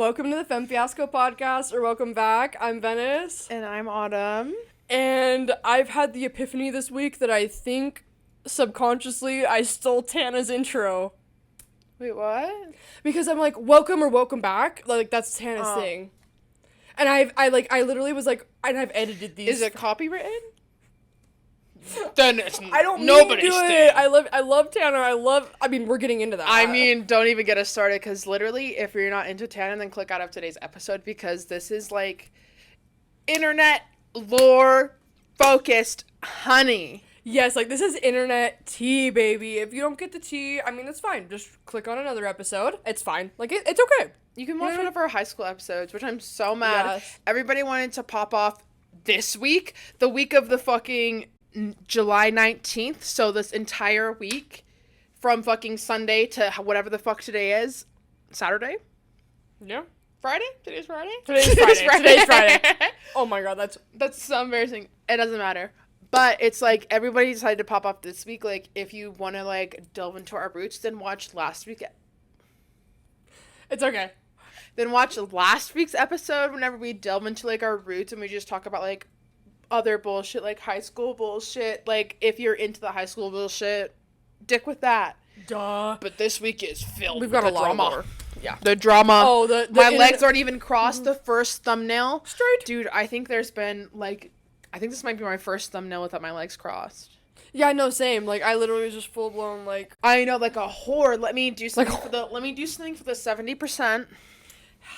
welcome to the Femme Fiasco podcast, or welcome back. I'm Venice. And I'm Autumn. And I've had the epiphany this week that I think subconsciously I stole Tana's intro. Wait, what? Because I'm like, welcome or welcome back. Like, that's Tana's thing. And I literally was like, and I've edited these. Is it copywritten? Then it's I don't nobody's mean to do thing. it. I love Tana. I mean, we're getting into that. I mean, don't even get us started, because literally, if you're not into Tana, then click out of today's episode, because this is like internet lore focused honey. Yes, like, this is internet tea, baby. If you don't get the tea, I mean, that's fine. Just click on another episode. It's fine. Like, it's okay. You can watch one of our high school episodes, which I'm so mad. Yes. Everybody wanted to pop off this week, the week of the fucking July 19th, so this entire week, from fucking Sunday to whatever the fuck today is. Saturday? Yeah. Friday? Today's Friday? Today's Friday. Oh my god, That's so embarrassing. It doesn't matter. But it's like, everybody decided to pop off this week. Like, if you want to, like, delve into our roots, then watch last week. It's okay. Then watch last week's episode whenever we delve into, like, our roots and we just talk about, like, other bullshit, like high school bullshit. Like, if you're into the high school bullshit, dick with that. Duh. But this week is filled We've got with a the lot drama. more. Yeah. The drama. Oh, the my legs aren't even crossed. The first thumbnail. Straight. Dude, I think there's been, like, I think this might be my first thumbnail without my legs crossed. Yeah, no, same. Like, I literally was just full blown, like, I know, like a whore. Let me do something for the 70%.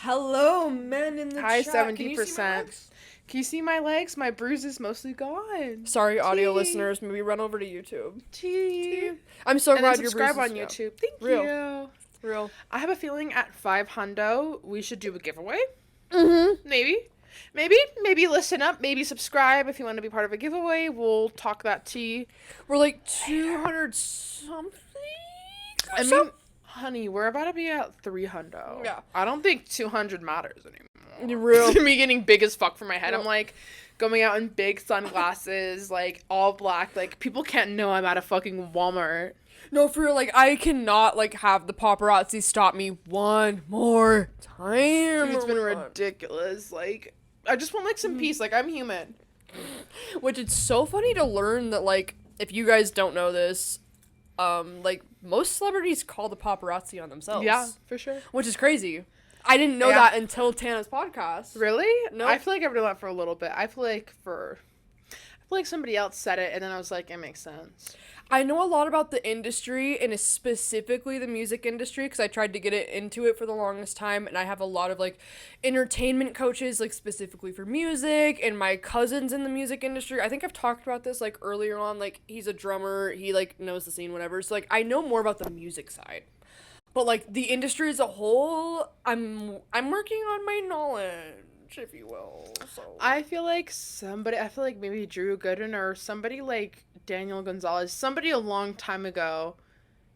hello, men in the Hi, chat. 70%. Can you see my legs? My bruise is mostly gone. Sorry, audio Tea. listeners. Maybe run over to YouTube. Tea. I'm so And then glad you're subscribe on YouTube. Thank you. Real. I have a feeling at 5 hundo, we should do a giveaway. Mm-hmm. Maybe listen up. Maybe subscribe if you want to be part of a giveaway. We'll talk that tea. We're like 200 something. I mean, honey, we're about to be at 3 hundo. Yeah. I don't think 200 matters anymore. Real. Me getting big as fuck for my head. Real. I'm like going out in big sunglasses, like all black. Like, people can't know I'm at a fucking Walmart. No, for real, like, I cannot, like, have the paparazzi stop me one more time. It's been Oh my God. ridiculous. Like, I just want, like, some peace. Like, I'm human. Which, it's so funny to learn that, like, if you guys don't know this, like, most celebrities call the paparazzi on themselves. Yeah, for sure. Which is crazy. I didn't know that until Tana's podcast. Really? No. I feel like I've done that for a little bit. I feel like somebody else said it, and then I was like, it makes sense. I know a lot about the industry, and specifically the music industry, because I tried to get into it for the longest time, and I have a lot of, like, entertainment coaches, like, specifically for music, and my cousin's in the music industry. I think I've talked about this, like, earlier on. Like, he's a drummer, he, like, knows the scene, whatever. So, like, I know more about the music side. But, like, the industry as a whole, I'm working on my knowledge, if you will. So I feel like maybe Drew Gooden or somebody like Daniel Gonzalez, somebody a long time ago,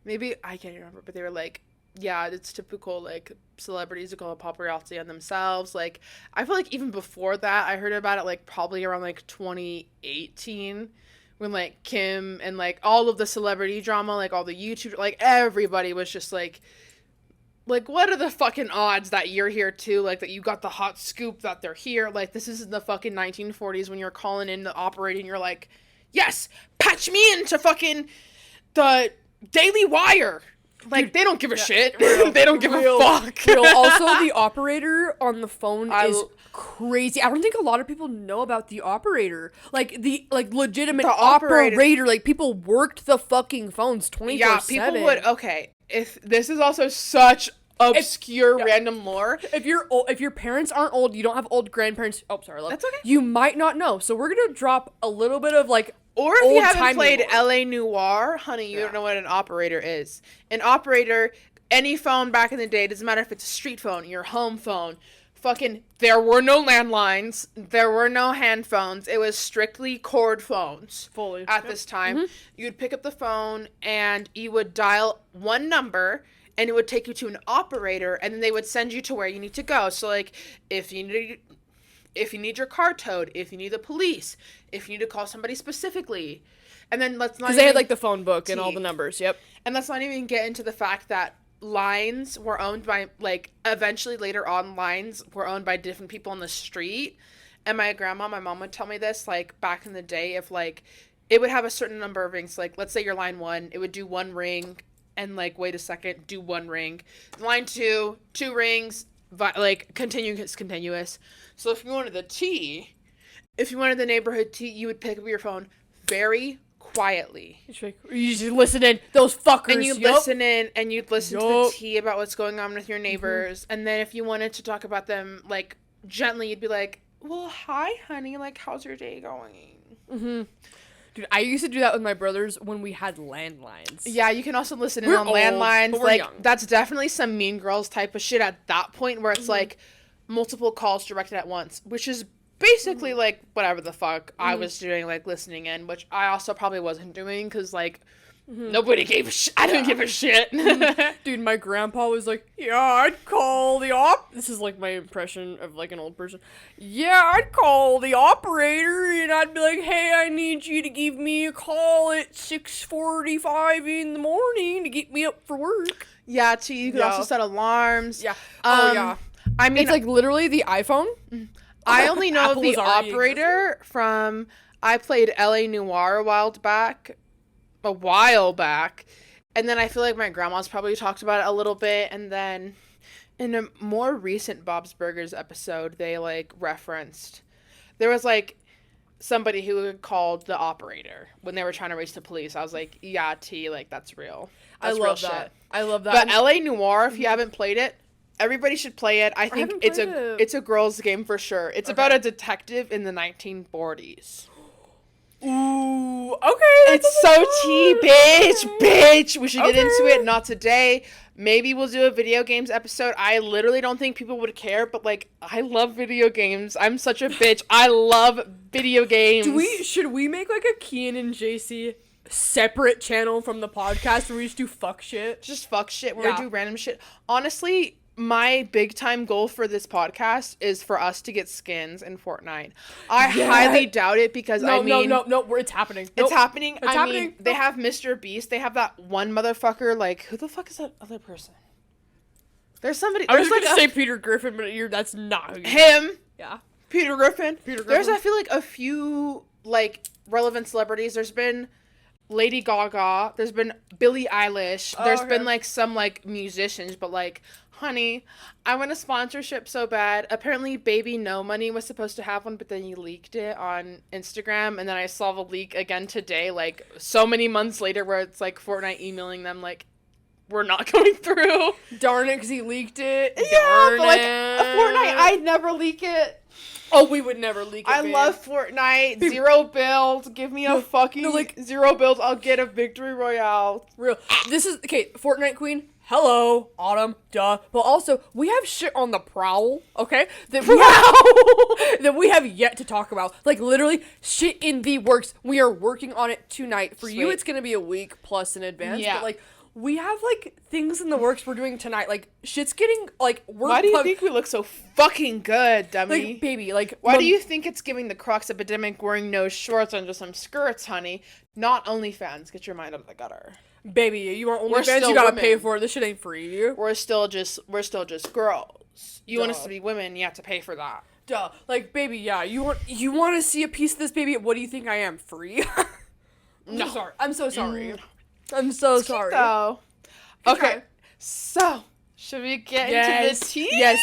maybe, I can't remember, but they were like, yeah, it's typical, like, celebrities to call a paparazzi on themselves. Like, I feel like even before that, I heard about it, like, probably around, like, 2018, when, like, Kim and, like, all of the celebrity drama, like, all the YouTube, like, everybody was just, like, what are the fucking odds that you're here, too? Like, that you got the hot scoop that they're here. Like, this is the fucking 1940s when you're calling in the operating, you're like, yes, patch me into fucking the Daily Wire. Like, dude, they don't give a shit. They don't give a fuck. Also, the operator on the phone is crazy. I don't think a lot of people know about the operator. Like, the, like, legitimate operator. Like, people worked the fucking phones 24/7. Yeah, people would, okay. If this is also such obscure random lore. If your parents aren't old, you don't have old grandparents. Oh, sorry, love. That's okay. You might not know. So we're gonna drop a little bit of, like, or if you haven't played LA Noire, honey, you don't know what an operator is. An operator, any phone back in the day, doesn't matter if it's a street phone, your home phone, fucking, there were no landlines, there were no hand phones, it was strictly cord phones. Fully. At this time. You would pick up the phone and you would dial one number, and it would take you to an operator, and then they would send you to where you need to go. So, like, if you need your car towed, if you need the police, if you need to call somebody specifically, and then let's not, because they had, like, the phone book and all the numbers. Yep. And let's not even get into the fact that lines were owned by, like, eventually later on, lines were owned by different people on the street. And my mom would tell me this, like, back in the day, if, like, it would have a certain number of rings. Like, let's say you're line 1, it would do 1 ring, and, like, wait a second, do 1 ring. Line 2, 2 rings, like, continuous. So if you wanted the tea, if you wanted the neighborhood tea, you would pick up your phone very quietly. You just listen in, those fuckers. And you'd listen in, and you'd listen to the tea about what's going on with your neighbors. And then if you wanted to talk about them, like, gently, you'd be like, well, hi, honey, like, how's your day going? Dude, I used to do that with my brothers when we had landlines. Yeah, you can also listen in on landlines. But we're like, young. That's definitely some Mean Girls type of shit at that point, where it's, like, multiple calls directed at once, which is basically, like, whatever the fuck I was doing, like, listening in, which I also probably wasn't doing, because, like, nobody gave a shit. I didn't give a shit. Dude, my grandpa was like, yeah, I'd call the This is, like, my impression of, like, an old person. Yeah, I'd call the operator, and I'd be like, hey, I need you to give me a call at 6:45 in the morning to get me up for work. Yeah, too. You could also set alarms. Yeah. Yeah. I mean, it's, like, literally the iPhone. I only know Apple the was already operator from, I played LA Noire a while back, and then I feel like my grandma's probably talked about it a little bit, and then in a more recent Bob's Burgers episode, they, like, referenced, there was, like, somebody who called the operator when they were trying to reach the police. I was like, yeah, T, like, that's real. That's I love real that. shit. I love that. But LA Noire, if you haven't played it, everybody should play it. I think it's a girl's game for sure. It's about a detective in the 1940s. Ooh, okay. It's so tea, bitch. We should get into it. Not today. Maybe we'll do a video games episode. I literally don't think people would care, but, like, I love video games. I'm such a bitch. I love video games. Should we make, like, a Kian and JC separate channel from the podcast where we just do fuck shit? Just fuck shit. Where we do random shit. Honestly, my big time goal for this podcast is for us to get skins in Fortnite. I highly doubt it, because no, it's happening. It's happening. It's happening. They have Mr. Beast. They have that one motherfucker. Like, who the fuck is that other person? There's somebody. I was going to say Peter Griffin, but that's not who him. Yeah. Peter Griffin. There's, I feel like, a few, like, relevant celebrities. There's been Lady Gaga. There's been Billie Eilish. There's been, like, some, like, musicians, but, like, honey, I want a sponsorship so bad. Apparently, Baby No Money was supposed to have one, but then he leaked it on Instagram, and then I saw the leak again today, like, so many months later, where it's, like, Fortnite emailing them, like, we're not going through. Darn it, because he leaked it. Yeah, but, like, Fortnite, I'd never leak it. Oh, we would never leak it, I love Fortnite. Zero builds. Give me a fucking 0 builds. I'll get a victory royale. Real. This is, okay, Fortnite Queen. Hello, Autumn, duh. But also, we have shit on the prowl, okay? That we have yet to talk about. Like, literally, shit in the works. We are working on it tonight. For you, it's gonna be a week plus in advance. Yeah. But, like, we have, like, things in the works we're doing tonight. Like, shit's getting, like, Why do you think we look so fucking good, dummy? Like, baby, like... Why do you think it's giving the Crocs epidemic wearing no shorts under some skirts, honey? Not OnlyFans. Get your mind out of the gutter. Baby, you want OnlyFans, you gotta pay for it. This shit ain't free. We're still just girls. You want us to be women, you have to pay for that. Duh. Like, baby, yeah, you want to see a piece of this, baby? What do you think I am, free? No. Sorry. I'm so sorry. I'm so sorry. Though. Okay. So, should we get into the tea? Yes,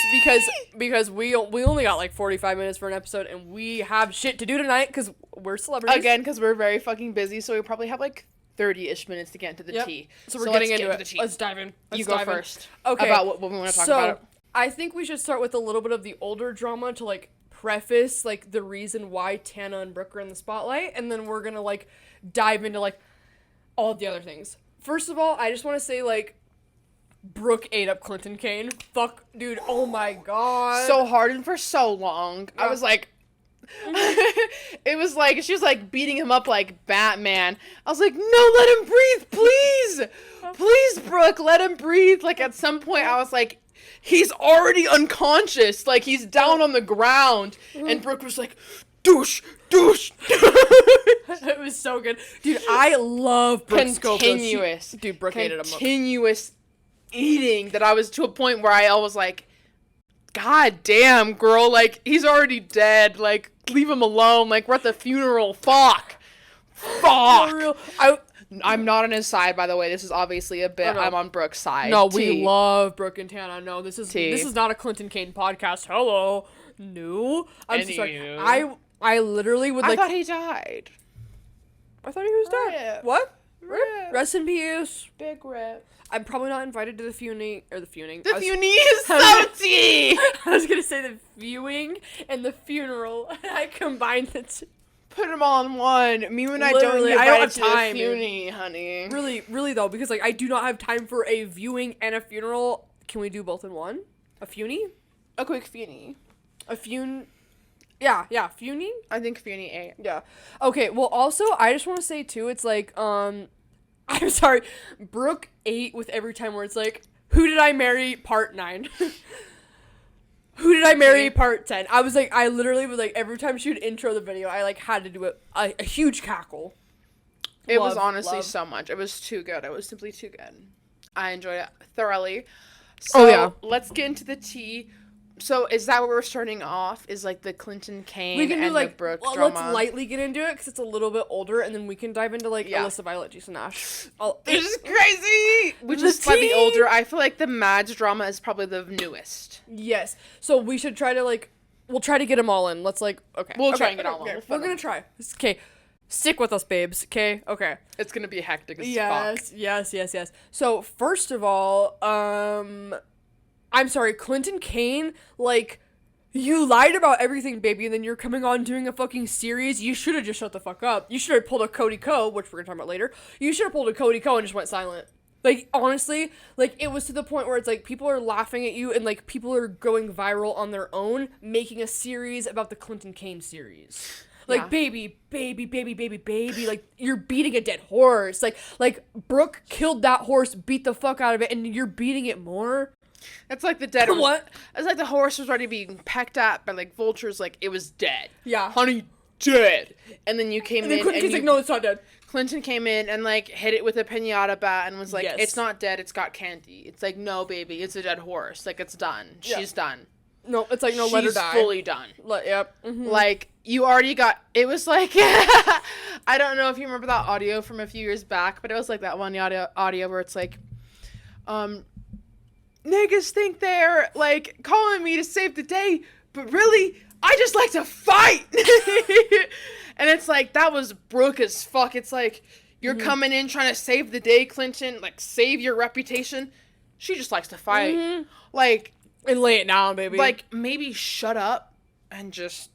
because we only got like 45 minutes for an episode, and we have shit to do tonight because we're celebrities. Again, because we're very fucking busy, so we probably have like 30-ish minutes to get into the tea. So we're getting into it. Let's dive in. You go first. Okay. About what we want to talk about. I think we should start with a little bit of the older drama to, like, preface, like, the reason why Tana and Brooke are in the spotlight, and then we're gonna, like, dive into, like, all of the other things. First of all, I just want to say, like, Brooke ate up Clinton Kane. Fuck, dude, oh my god. So hard and for so long. Yeah. I was like... It was like, she was, like, beating him up like Batman. I was like, no, let him breathe, please! Please, Brooke, let him breathe. Like, at some point, I was like... He's already unconscious. Like, he's down on the ground. And Brooke was like, douche. It was so good. Dude, I love Brooke's Continuous. Dude, Brooke hated him up. Continuous eating that I was to a point where I was like, God damn, girl, like, he's already dead. Like, leave him alone. Like, we're at the funeral. Fuck. For real. I'm not on his side, by the way. This is obviously a bit. Oh, no. I'm on Brooke's side. No, we love Brooke and Tana. No, this is not a Clinton Kane podcast. Hello. No. I'm so sorry. I literally would like... I thought he died. I thought he was dead. What? Rip. Rest in peace. Big rip. I'm probably not invited to the funing. The funing is so tea! I was going to say the viewing and the funeral. I combined the two. Put them all in one. Me when I don't have time. Funing, honey. Really though, because like I do not have time for a viewing and a funeral. Can we do both in one? A funie? A quick funie. A fune. Yeah, funing? I think funie ate. Yeah. Okay, well also I just want to say too, it's like I'm sorry, Brooke ate with every time where it's like, who did I marry? Part 9. Who did I marry? Part 10. I was like, I literally was like, every time she would intro the video, I like had to do a huge cackle. It was honestly so much. It was too good. It was simply too good. I enjoyed it thoroughly. So, let's get into the tea. So, is that where we're starting off? Is like the Clinton Kane and the Brooke drama? Let's lightly get into it because it's a little bit older, and then we can dive into like Alyssa, Violet, Jason, Nash. This is crazy! Which is slightly older. I feel like the Mads drama is probably the newest. Yes. So we should try to like, we'll try to get them all in. Let's like, okay. We'll try and get all in. We're gonna try. Okay. Stick with us, babes. Okay. Okay. It's gonna be hectic as fuck. Yes. So first of all, I'm sorry, Clinton Kane, like, you lied about everything, baby, and then you're coming on doing a fucking series. You should have just shut the fuck up. You should have pulled a Cody Co, which we're gonna talk about later. You should have pulled a Cody Co and just went silent. Like, honestly, like, it was to the point where it's like, people are laughing at you and, like, people are going viral on their own, making a series about the Clinton Kane series. Like, baby, like, you're beating a dead horse. Like, Brooke killed that horse, beat the fuck out of it, and you're beating it more. It's like the dead. What? It's like the horse was already being pecked at by like vultures. Like it was dead. Yeah, honey, dead. And then you came in. And like, no, it's not dead. Clinton came in and like hit it with a piñata bat and was like, "It's not dead. It's got candy." It's like, no, baby, it's a dead horse. Like it's done. Yeah. She's done. No, it's like no, let her die. She's fully done. Yep. Mm-hmm. Like you already got. It was like I don't know if you remember that audio from a few years back, but it was like that one audio where it's like, niggas think they're, like, calling me to save the day, but really, I just like to fight! And it's like, that was Brooke as fuck. It's like, you're coming in trying to save the day, Clinton, like, save your reputation. She just likes to fight. Mm-hmm. Like... And lay it down, baby. Like, maybe shut up and just...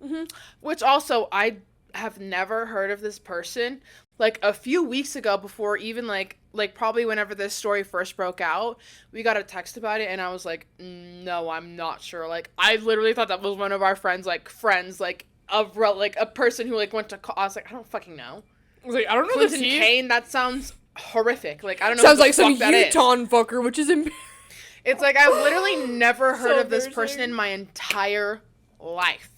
Mm-hmm. Which also, I have never heard of this person. Like, a few weeks ago, before even, like probably whenever this story first broke out, we got a text about it, and I was like, no, I'm not sure. Like, I literally thought that was one of our friends, like, a person who, like, went to I was like, I don't fucking know. I was like, I don't know. Clinton Kane, that sounds horrific. Like, I don't know. Sounds like some Utah fucker, which is It's like, I've literally never heard of this person in my entire life.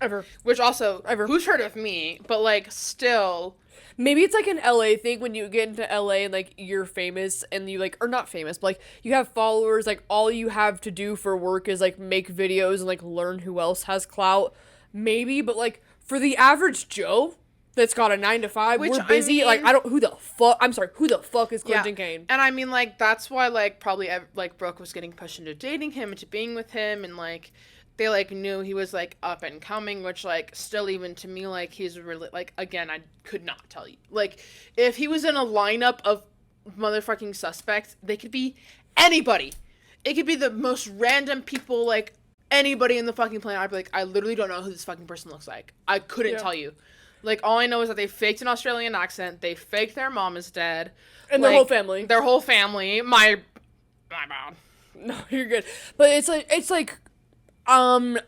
Ever. Which also, who's heard of me? But, like, still... Maybe it's like an LA thing when you get into LA and like you're famous and you like, or not famous, but like you have followers, like all you have to do for work is like make videos and like learn who else has clout. Maybe, but like for the average Joe that's got a 9-to-5, we're busy. I mean, who the fuck is Clinton Kane? And I mean, like, that's why like probably like Brooke was getting pushed into dating him, into being with him, and like they like knew he was like up and coming, which like still even to me like he's really like, again, I could not tell you, like if he was in a lineup of motherfucking suspects, they could be anybody. It could be the most random people, like anybody in the fucking planet. I'd be like, I literally don't know who this fucking person looks like. I couldn't tell you. Like, all I know is that they faked an Australian accent, they faked their mom is dead, and like, their whole family. My bad. No, you're good. But it's like I've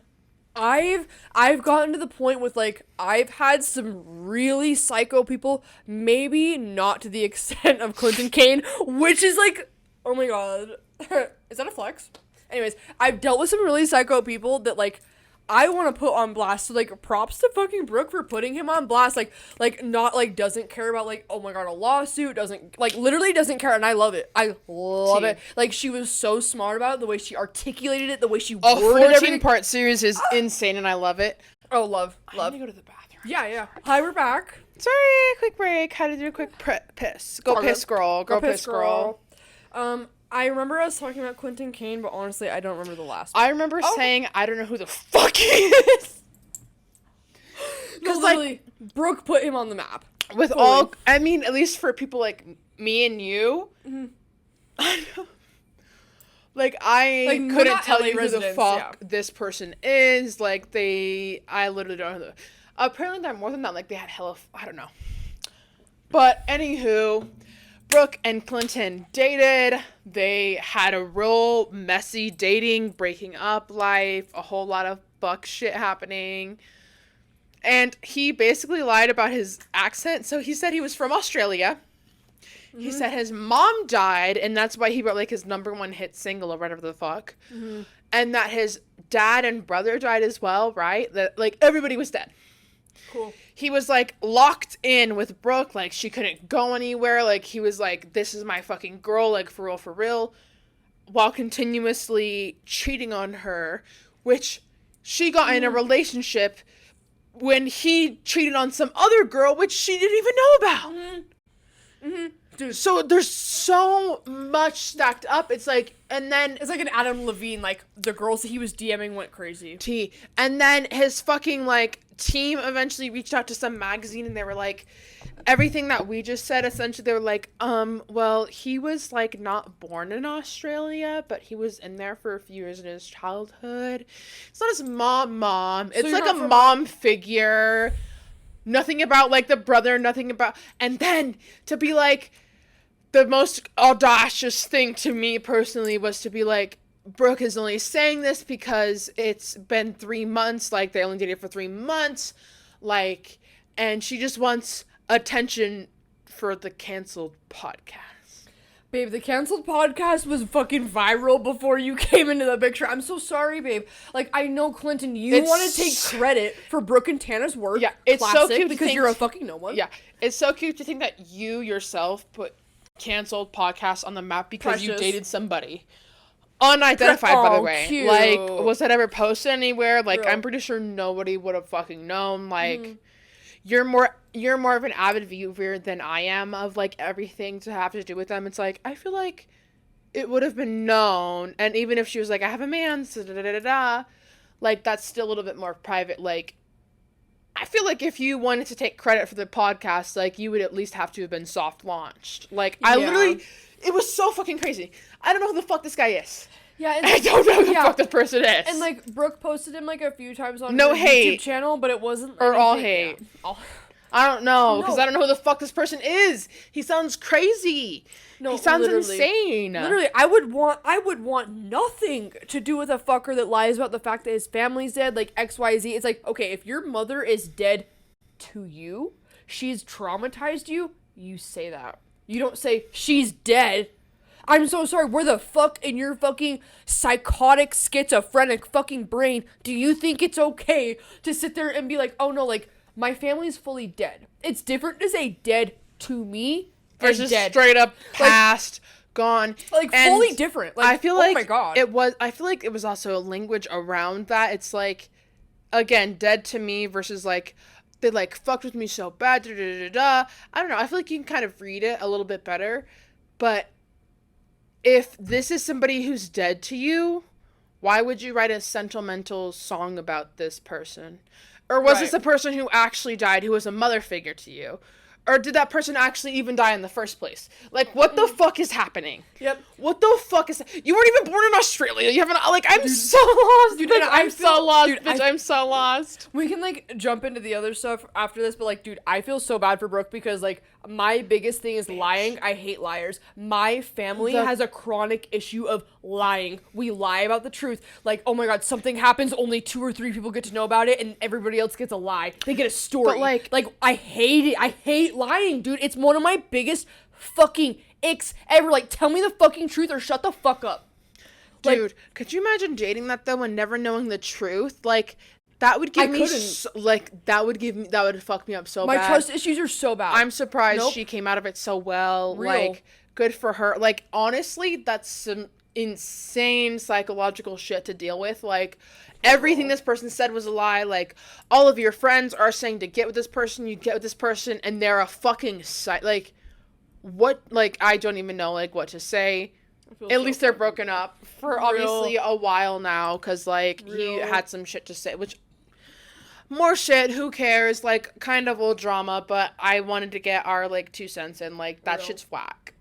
gotten to the point with, like, I've had some really psycho people, maybe not to the extent of Clinton Kane, which is, like, oh my god. Is that a flex? Anyways, I've dealt with some really psycho people that, like, I want to put on blast. So, like, props to fucking Brooke for putting him on blast. Like, not, like, doesn't care about, like, oh my god, a lawsuit, doesn't, like, literally doesn't care, and I love it. I love it. Like, she was so smart about it, the way she articulated it, the way she worded everything. 14-part series is insane, and I love it. Oh, love. I need to go to the bathroom. Yeah. Hi, we're back. Sorry, quick break. Had to do a quick piss. Go piss, girl. Go piss, girl. I remember us talking about Clinton Kane, but honestly, I don't remember the last one. I remember saying, I don't know who the fuck he is. Because, like, Brooke put him on the map. With fully. All, I mean, at least for people like me and you, like, I couldn't tell you who the fuck this person is. Like, I literally don't know. Apparently, they're more than that. Like, they had hella, I don't know. But, anywho, Brooke and Clinton dated. They had a real messy dating, breaking up life, a whole lot of fuck shit happening. And he basically lied about his accent. So he said he was from Australia. Mm-hmm. He said his mom died, and that's why he wrote, like, his #1 hit single or whatever the fuck. Mm-hmm. And that his dad and brother died as well, right? That, like, everybody was dead. Cool. He was, like, locked in with Brooke. Like, she couldn't go anywhere. Like, he was like, this is my fucking girl, like, for real. While continuously cheating on her, which she got in a relationship when he cheated on some other girl, which she didn't even know about. Mm-hmm. Mm-hmm. Dude. So there's so much stacked up. It's like, and then it's like an Adam Levine, like, the girls that he was DMing went crazy. And then his fucking, like, team eventually reached out to some magazine, and they were like, everything that we just said, essentially, they were like, well, he was, like, not born in Australia, but he was in there for a few years in his childhood. It's not his mom. It's so like a mom figure. Nothing about, like, the brother, nothing about, and then to be like, the most audacious thing to me personally was to be like, Brooke is only saying this because it's been 3 months, like, they only dated for 3 months, like, and she just wants attention for the canceled podcast. Babe, the canceled podcast was fucking viral before you came into the picture. I'm so sorry, babe. Like, I know, Clinton, you want to take credit for Brooke and Tana's work. Yeah, it's so cute because you're a fucking no one. Yeah, it's so cute to think that you yourself put canceled podcast on the map because you dated somebody. Unidentified, by the way. Cute. Like, was that ever posted anywhere? Like, I'm pretty sure nobody would have fucking known. Like, you're more of an avid viewer than I am of, like, everything to have to do with them. It's like, I feel like it would have been known. And even if she was like, I have a man, like, that's still a little bit more private. Like, I feel like if you wanted to take credit for the podcast, like, you would at least have to have been soft launched. Like, I literally, it was so fucking crazy. I don't know who the fuck this guy is. Yeah, and I don't know who the fuck this person is. And, like, Brooke posted him, like, a few times on her YouTube channel, but it wasn't, or all hate. Yeah. I don't know, because I don't know who the fuck this person is. He sounds crazy. No, he sounds insane. Literally, I would want nothing to do with a fucker that lies about the fact that his family's dead, like, XYZ. It's like, okay, if your mother is dead to you, she's traumatized you, you say that. You don't say, she's dead. I'm so sorry, where the fuck in your fucking psychotic, schizophrenic fucking brain do you think it's okay to sit there and be like, oh no, like, my family's fully dead. It's different to say dead to me versus dead. Straight up past, like, gone. Like, and fully different. Like, I feel like, oh my god. I feel like it was also a language around that. It's like, again, dead to me versus, like, they, like, fucked with me so bad, I don't know. I feel like you can kind of read it a little bit better. But if this is somebody who's dead to you, why would you write a sentimental song about this person? Or was this a person who actually died, who was a mother figure to you? Or did that person actually even die in the first place? Like, what the fuck is happening? Yep. What the fuck is... You weren't even born in Australia. You haven't... Like, I'm so lost, dude. I'm so lost. We can, like, jump into the other stuff after this, but, like, dude, I feel so bad for Brooke because, like, my biggest thing is lying. I hate liars. My family has a chronic issue of lying. We lie about the truth. Like, oh my god, something happens, only 2 or 3 people get to know about it, and everybody else gets a lie. They get a story. But, like, I hate it. I hate lying, dude. It's one of my biggest fucking icks ever. Like, tell me the fucking truth or shut the fuck up. Dude, could you imagine dating that, though, and never knowing the truth? Like, That would give I me couldn't. that would fuck me up so My bad. trust issues are so bad. I'm surprised she came out of it so well. Real. Like, good for her. Like, honestly, that's some insane psychological shit to deal with. Like, everything this person said was a lie. Like, all of your friends are saying to get with this person, you get with this person, and they're a fucking like, what? Like, I don't even know, like, what to say. At least they're broken up for obviously a while now, because, like, he had some shit to say, which, more shit, who cares, like, kind of old drama, but I wanted to get our, like, 2 cents in, like, that shit's whack.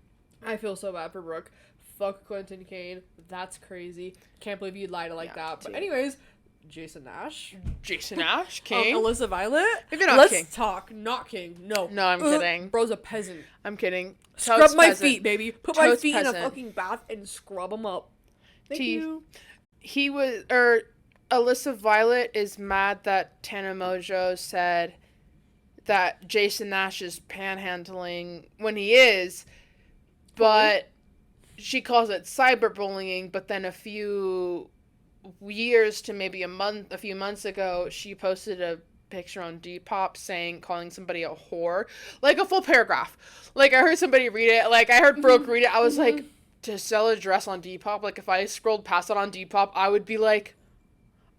I feel so bad for Brooke. Fuck Clinton Kane. That's crazy. Can't believe you'd lie to like that. But anyways, Jason Nash. King. Alyssa Violet. Maybe not Let's King. talk. Not King. No. No, I'm kidding. Bro's a peasant. I'm kidding. Scrub my feet, baby. Put my feet in a fucking bath and scrub them up. Thank you. Alyssa Violet is mad that Tana Mojo said that Jason Nash is panhandling when he is, but she calls it cyberbullying. But then a few years to maybe a few months ago, she posted a picture on Depop calling somebody a whore, like a full paragraph. Like, I heard somebody read it, like I heard Brooke read it. I was like, to sell a dress on Depop, like if I scrolled past it on Depop, I would be like,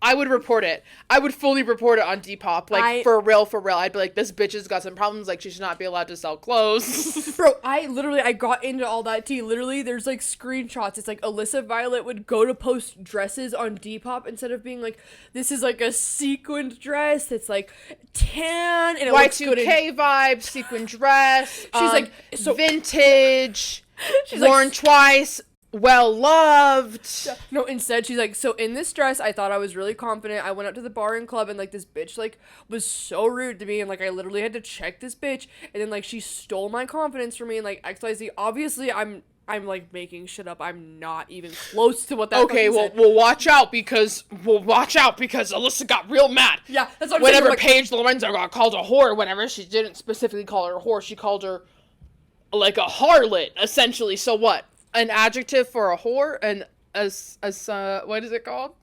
I would report it. I would fully report it on Depop. Like, for real. I'd be like, this bitch has got some problems. Like, she should not be allowed to sell clothes. Bro, I got into all that tea. Literally, there's, like, screenshots. It's like Alyssa Violet would go to post dresses on Depop instead of being like, this is, like, a sequined dress. It's, like, tan. And it looks good. Y2K vibe, sequin dress. She's, like, so vintage. She's worn twice. Well loved. No, instead she's like, so in this dress, I thought I was really confident. I went up to the bar and club and like this bitch like was so rude to me and like I literally had to check this bitch and then like she stole my confidence from me and like XYZ. Obviously, I'm like making shit up. I'm not even close to what that. Okay, we'll watch out because Alyssa got real mad. Yeah, that's what I'm whenever saying. Like, Paige Lorenzo got called a whore, whenever she didn't specifically call her a whore, she called her like a harlot essentially. So what? An adjective for a whore and what is it called?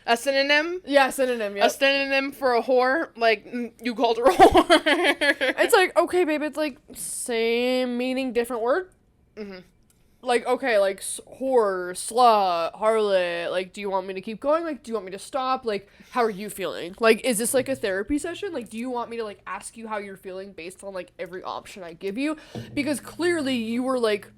A synonym? Yeah, synonym, yeah. A synonym for a whore? Like, you called her a whore. It's like, okay, babe, it's like same meaning, different word. Mm-hmm. Like, okay, like whore, slut, harlot, like, do you want me to keep going? Like, do you want me to stop? Like, how are you feeling? Like, is this like a therapy session? Like, do you want me to like ask you how you're feeling based on like every option I give you? Because clearly you were like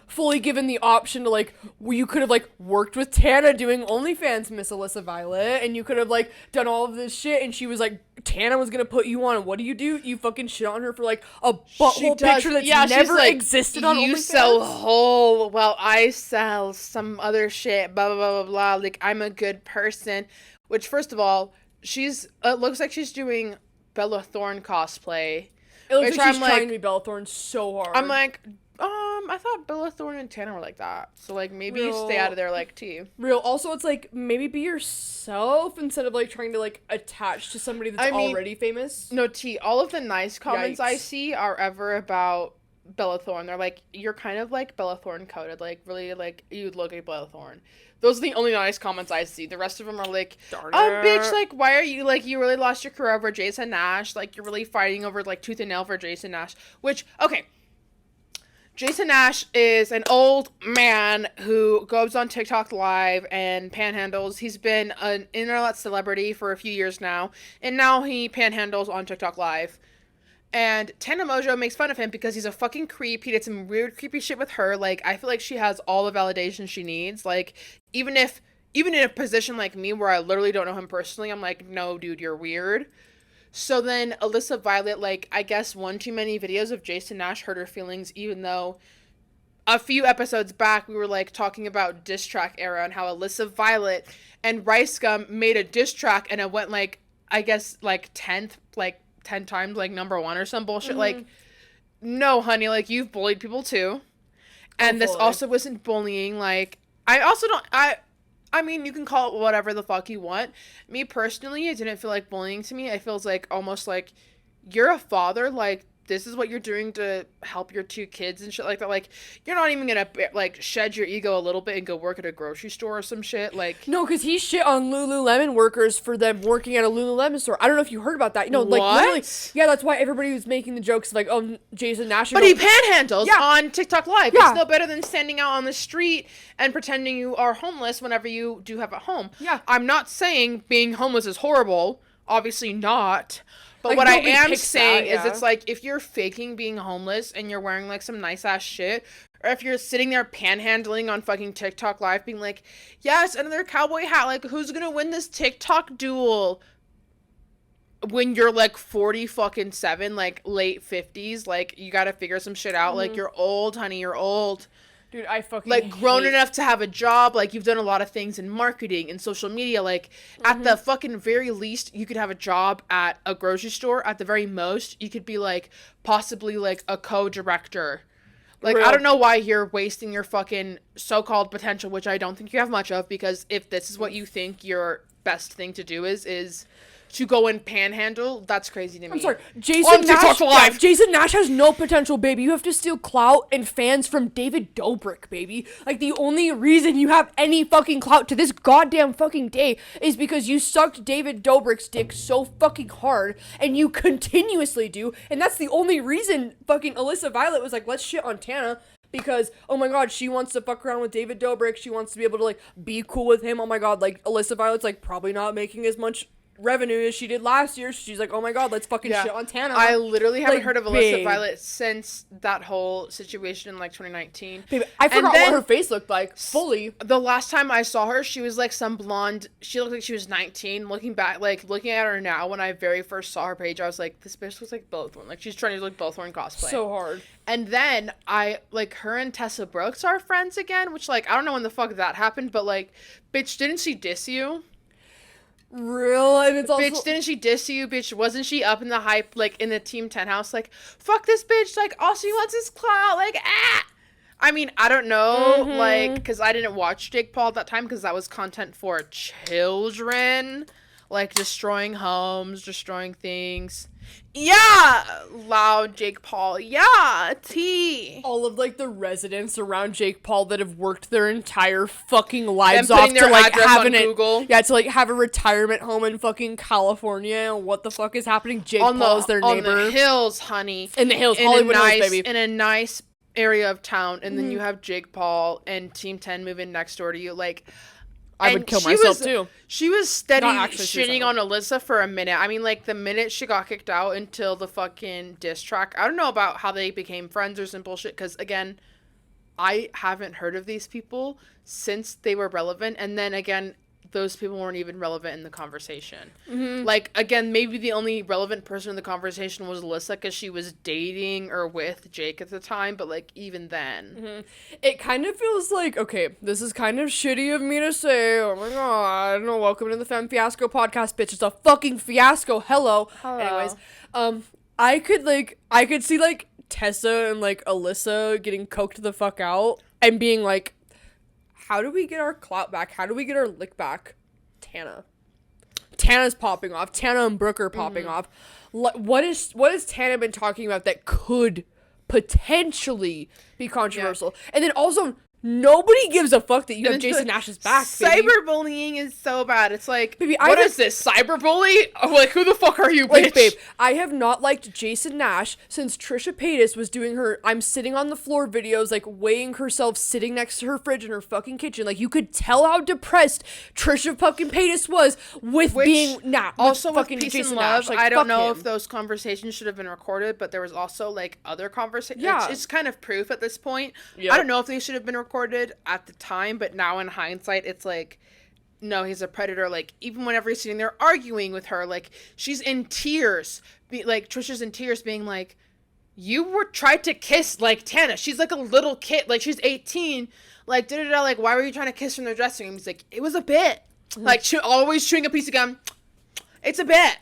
fully given the option to like, you could have like worked with Tana doing OnlyFans, Miss Alyssa Violet, and you could have like done all of this shit, and she was like, Tana was gonna put you on, and what do? You fucking shit on her for like a butthole picture that's never like, existed on OnlyFans. You sell whole, well, I sell some other shit, blah, blah, blah, blah, blah, like, I'm a good person, which, first of all, it looks like she's doing Bella Thorne cosplay. It looks like she's trying to be Bella Thorne so hard. I'm like, I thought Bella Thorne and Tana were like that. So, like, maybe you stay out of there, like, tea. Real. Also, it's like, maybe be yourself instead of, like, trying to, like, attach to somebody that's already famous. No, tea. All of the nice comments I see are ever about Bella Thorne. They're like, you're kind of, like, Bella Thorne coded. Like, really, like, you'd look like Bella Thorne. Those are the only nice comments I see. The rest of them are like, bitch, like, why are you, like, you really lost your career over Jason Nash. Like, you're really fighting over, like, tooth and nail for Jason Nash. Which, okay. Jason Nash is an old man who goes on TikTok Live and panhandles. He's been an internet celebrity for a few years now, and now he panhandles on TikTok Live. And Tana Mojo makes fun of him because he's a fucking creep. He did some weird, creepy shit with her. Like, I feel like she has all the validation she needs. Like, even in a position like me where I literally don't know him personally, I'm like, no, dude, you're weird. So then Alyssa Violet, like, I guess one too many videos of Jason Nash hurt her feelings, even though a few episodes back we were, like, talking about diss track era and how Alyssa Violet and Rice Gum made a diss track and it went, like, I guess, like, 10 times, like, #1 or some bullshit. Mm-hmm. Like, no, honey, like, you've bullied people too. And this also wasn't bullying. Like, I mean, you can call it whatever the fuck you want. Me, personally, it didn't feel like bullying to me. It feels like almost like you're a father. Like, this is what you're doing to help your 2 kids and shit like that. Like, you're not even gonna, like, shed your ego a little bit and go work at a grocery store or some shit. Like, no, because he shit on Lululemon workers for them working at a Lululemon store. I don't know if you heard about that. You know, like, literally, yeah, that's why everybody was making the jokes like, oh, Jason Nash. But he panhandles on TikTok Live. Yeah. It's no better than standing out on the street and pretending you are homeless whenever you do have a home. Yeah. I'm not saying being homeless is horrible. Obviously not. But like, what I am saying is yeah. it's like, if you're faking being homeless and you're wearing like some nice ass shit, or if you're sitting there panhandling on fucking TikTok Live being like, yes, another cowboy hat, like, who's gonna win this TikTok duel? When you're like 40 fucking 7, like late 50s, like, you gotta figure some shit out. Like, you're old, honey, you're old. Dude, I fucking like, grown enough to have a job. Like, you've done a lot of things in marketing and social media. Like, at the fucking very least, you could have a job at a grocery store. At the very most, you could be like possibly like a co-director. Like, I don't know why you're wasting your fucking so-called potential, which I don't think you have much of, because if this is what you think your best thing to do is to go and panhandle, that's crazy to me. I'm sorry, Jason Nash. Yeah, Jason Nash has no potential, baby. You have to steal clout and fans from David Dobrik, baby. Like, the only reason you have any fucking clout to this goddamn fucking day is because you sucked David Dobrik's dick so fucking hard, and you continuously do, and that's the only reason fucking Alyssa Violet was like, let's shit on Tana. Because, oh my god, she wants to fuck around with David Dobrik. She wants to be able to, like, be cool with him. Oh my god, like, Alyssa Violet's, like, probably not making as much revenue as she did last year. She's like, oh my god, let's fucking shit on Tana. I literally haven't heard of Alyssa Violet since that whole situation in like 2019. Babe, I forgot what her face looked like fully. The last time I saw her, she was like some blonde. She looked like she was 19. Looking back, like looking at her now, when I very first saw her page, I was like, this bitch looks like Bothorn. Like, she's trying to look Bothorn cosplay. So hard. And then I, like, her and Tessa Brooks are friends again, which, like, I don't know when the fuck that happened, but, like, bitch, didn't she diss you? Real, and it's also... Bitch, didn't she diss you? Bitch, wasn't she up in the hype, like, in the Team 10 house, like, fuck this bitch, like, all she wants is clout, like, ah! I mean, I don't know, like, because I didn't watch Jake Paul at that time, because that was content for children, like, destroying homes, destroying things. Yeah! Loud Jake Paul. Yeah! Tea! All of, like, the residents around Jake Paul that have worked their entire fucking lives off to, like, have Google. Yeah, to, like, have a retirement home in fucking California. What the fuck is happening? Jake Paul is their neighbor. On the hills, honey. In the hills, Hollywood Hills, baby. In a nice area of town, and then you have Jake Paul and Team 10 moving next door to you, like... I would kill myself, too. She was steady shitting on Alyssa for a minute. I mean, like, the minute she got kicked out until the fucking diss track. I don't know about how they became friends or some bullshit, because, again, I haven't heard of these people since they were relevant. And then, again, those people weren't even relevant in the conversation. Like, again, maybe the only relevant person in the conversation was Alyssa, because she was dating or with Jake at the time, but, like, even then. It kind of feels like, okay, this is kind of shitty of me to say, oh my god, no, welcome to the Femme Fiasco podcast, bitch, it's a fucking fiasco, hello. Anyways, I could see, like, Tessa and, like, Alyssa getting coked the fuck out, and being like, how do we get our clout back? How do we get our lick back? Tana's popping off. Tana and Brooke are popping off. What has Tana been talking about that could potentially be controversial? Yeah. And then also, nobody gives a fuck that you have Jason Nash's back, baby. Cyberbullying is so bad. It's like, baby, what is this, cyberbully? Like, who the fuck are you, bitch? Like, babe, I have not liked Jason Nash since Trisha Paytas was doing her I'm sitting on the floor videos, like, weighing herself sitting next to her fridge in her fucking kitchen. Like, you could tell how depressed Trisha fucking Paytas was with being, also with fucking Peace Jason and Love, Nash. Like, I don't know if those conversations should have been recorded, but there was also, like, other conversations. Yeah. It's kind of proof at this point. Yep. I don't know if they should have been recorded at the time, but now in hindsight, it's like, no, he's a predator. Like, even whenever he's sitting there arguing with her, like, she's in tears, like, Trisha's in tears being like, you were tried to kiss, like, Tana, she's like a little kid, like, she's 18, like, da-da-da, like, why were you trying to kiss her in the dressing room? He's like, it was a bit, like, always chewing a piece of gum, it's a bit.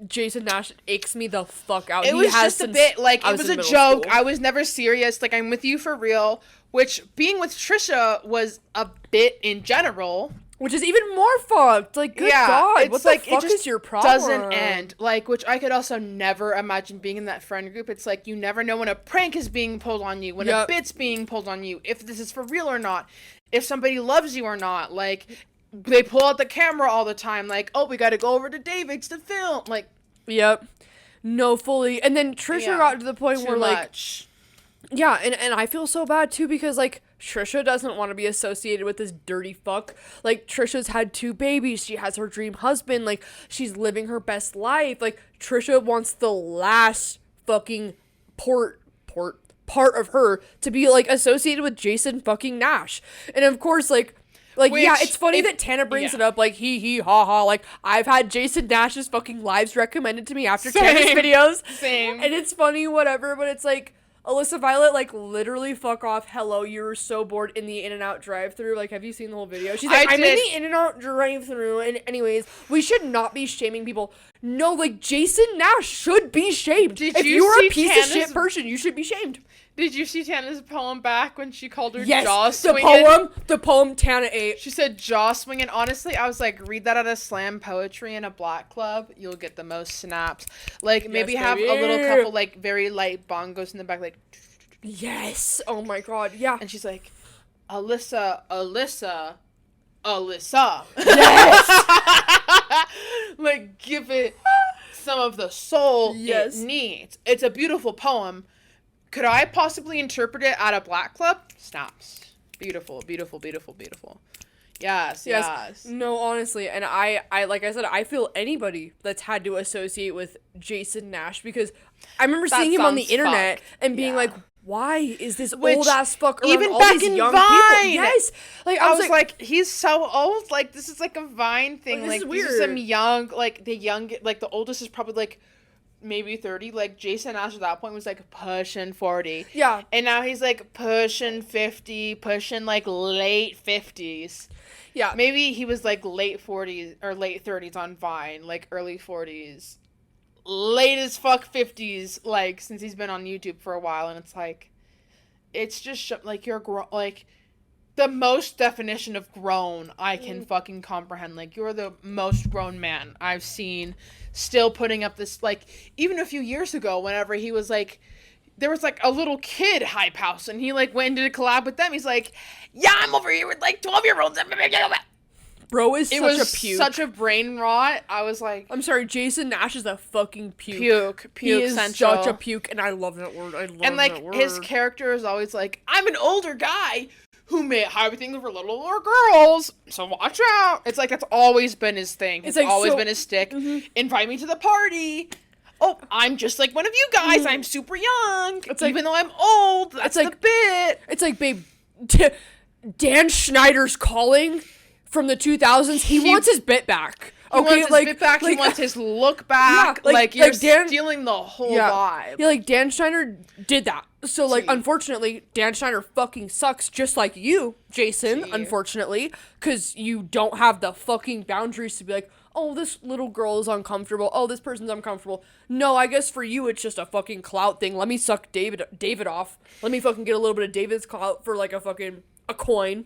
Jason Nash aches me the fuck out. It was just a bit, like, it was a joke. I was never serious. Like, I'm with you for real. Which, being with Trisha was a bit in general. Which is even more fucked. Like, good God, what the fuck is your problem? Doesn't end. Like, which I could also never imagine being in that friend group. It's like, you never know when a prank is being pulled on you, when a bit's being pulled on you, if this is for real or not, if somebody loves you or not. Like, they pull out the camera all the time. Like, oh, we gotta go over to David's to film. Like, yep. No, fully. And then Trisha got to the point where, like, yeah, and I feel so bad, too, because, like, Trisha doesn't want to be associated with this dirty fuck. Like, Trisha's had 2 babies. She has her dream husband. Like, she's living her best life. Like, Trisha wants the last fucking part of her to be, like, associated with Jason fucking Nash. And, of course, like, yeah, it's funny that Tana brings it up, like, hee, ha, ha. Like, I've had Jason Nash's fucking lives recommended to me after Tana's videos. Same. And it's funny, whatever, but it's like, Alyssa Violet, like, literally fuck off. Hello, you were so bored in the In-N-Out drive-thru. Like, have you seen the whole video? She's like, I'm in the In-N-Out drive-thru. And anyways, we should not be shaming people. No, like, Jason Nash should be shamed. If you're a piece of shit person, you should be shamed. Did you see Tana's poem back when she called her yes, jaw swinging? the poem Tana ate. She said jaw swinging. Honestly, I was like, read that at a slam poetry in a black club. You'll get the most snaps. Like, maybe have a little couple, like, very light bongos in the back, like. Yes. Oh my God. Yeah. And she's like, Alyssa. Yes. Like, give it some of the soul it needs. It's a beautiful poem. Could I possibly interpret it at a black club? Snaps. Beautiful, beautiful, beautiful, beautiful. Yes. No, honestly, and I like I said, I feel anybody that's had to associate with Jason Nash, because I remember seeing him on the internet and being like, why is this old ass fuck around even all back these in young Vine. people? Yes. Like, I was like, he's so old. Like, this is like a Vine thing. Like, this weird. Is some young, like, the oldest is probably like maybe 30. Like, Jason Nash at that point was like pushing 40. Yeah. And now he's like pushing 50, pushing like late 50s. Yeah. Maybe he was like late 40s or late 30s on Vine, like early 40s. Late as fuck 50s, like, since he's been on YouTube for a while. And it's like, it's just like you're like the most definition of grown I can fucking comprehend. Like, you're the most grown man I've seen still putting up this, like, even a few years ago, whenever he was like, there was like a little kid hype house and he like went and did a collab with them. He's like, yeah, I'm over here with like 12-year-olds. Bro is it such was a puke. Such a brain rot. I was like, I'm sorry, Jason Nash is a fucking puke. He is central. such a puke, and I love that word. And like, his character is always like, I'm an older guy who made everything for littler girls, so watch out. It's like, that's always been his thing. It's like, always been his stick. Mm-hmm. Invite me to the party. Oh, I'm just like one of you guys. I'm super young. It's like, even though I'm old, that's like, the bit. It's like, babe, Dan Schneider's calling from the 2000s. He wants his bit back. He wants his bit back. He wants his look back. Yeah, like you're stealing the whole vibe. Yeah, like, Dan Schneider did that. So, like, unfortunately, Dan Schneider fucking sucks, just like you, Jason, unfortunately, because you don't have the fucking boundaries to be like, oh, this little girl is uncomfortable. Oh, this person's uncomfortable. No, I guess for you, it's just a fucking clout thing. Let me suck David off. Let me fucking get a little bit of David's clout for, like, a coin.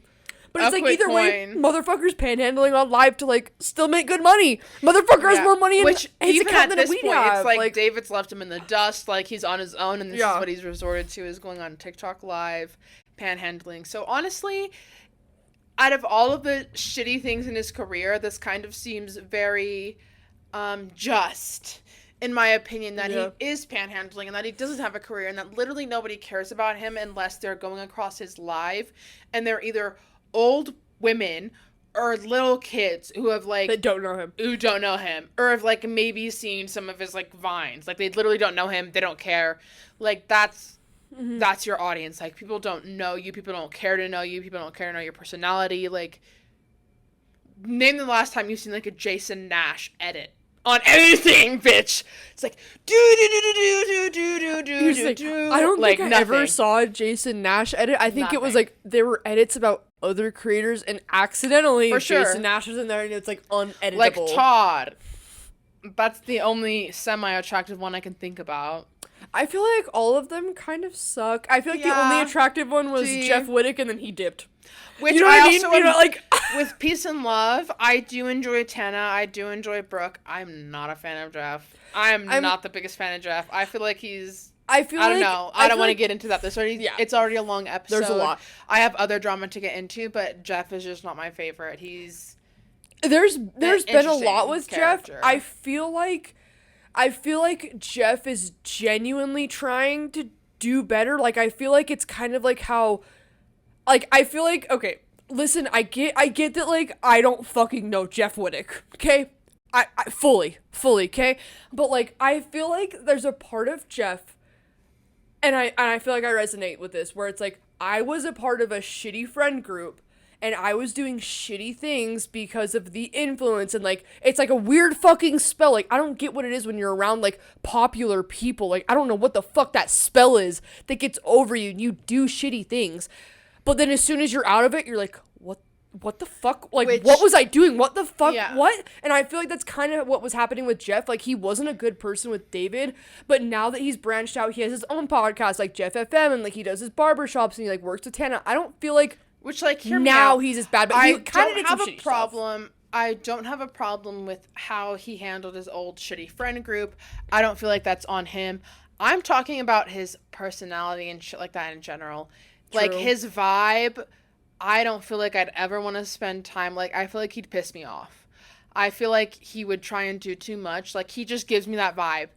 But it's like, either way, motherfuckers panhandling on live to, like, still make good money. Motherfucker has more money in his account than we have. It's like, David's left him in the dust, like, he's on his own, and this is what he's resorted to, is going on TikTok live, panhandling. So, honestly, out of all of the shitty things in his career, this kind of seems very just, in my opinion, that he is panhandling and that he doesn't have a career and that literally nobody cares about him unless they're going across his live and they're either old women or little kids who have, like, that don't know him, or have, like, maybe seen some of his, like, vines. Like, they literally don't know him. They don't care. Like, that's your audience. Like, people don't know you. People don't care to know you. People don't care to know your personality. Like, name the last time you've seen, like, a Jason Nash edit on anything, bitch. It's like, do. I don't think I ever saw a Jason Nash edit. I think it was, like, there were edits about other creators and accidentally Jason Nash was in there and it's, like, uneditable. Like Todd. That's the only semi-attractive one I can think about. I feel like all of them kind of suck. I feel like the only attractive one was Jeff Wittek, and then he dipped. Which, you know what I mean? You know, like, with peace and love, I do enjoy Tana. I do enjoy Brooke. I'm not a fan of Jeff. I'm not the biggest fan of Jeff. I feel like I don't know. I don't want to get into that. It's already a long episode. There's a lot. I have other drama to get into, but Jeff is just not my favorite. There's been a lot with character. Jeff. I feel like Jeff is genuinely trying to do better. Like, I feel like it's kind of like how, like, I feel like, okay, listen, I get that, like, I don't fucking know Jeff Wittek, okay? I fully, okay? But, like, I feel like there's a part of Jeff, and I feel like I resonate with this, where it's like, I was a part of a shitty friend group, and I was doing shitty things because of the influence, and, like, it's like a weird fucking spell. Like, I don't get what it is when you're around, like, popular people. Like, I don't know what the fuck that spell is that gets over you and you do shitty things. But then as soon as you're out of it, you're like, what the fuck? Like, what was I doing? What the fuck? Yeah. What? And I feel like that's kind of what was happening with Jeff. Like, he wasn't a good person with David, but now that he's branched out, he has his own podcast, like Jeff FM, and, like, he does his barbershops, and he, like, works with Tana. I don't feel like... Which, like, hear me now out. He's as bad, but he kind of did some shitty stuff. I don't have a problem with how he handled his old shitty friend group. I don't feel like that's on him. I'm talking about his personality and shit like that in general. True. Like, his vibe, I don't feel like I'd ever want to spend time. Like, I feel like he'd piss me off. I feel like he would try and do too much. Like, he just gives me that vibe.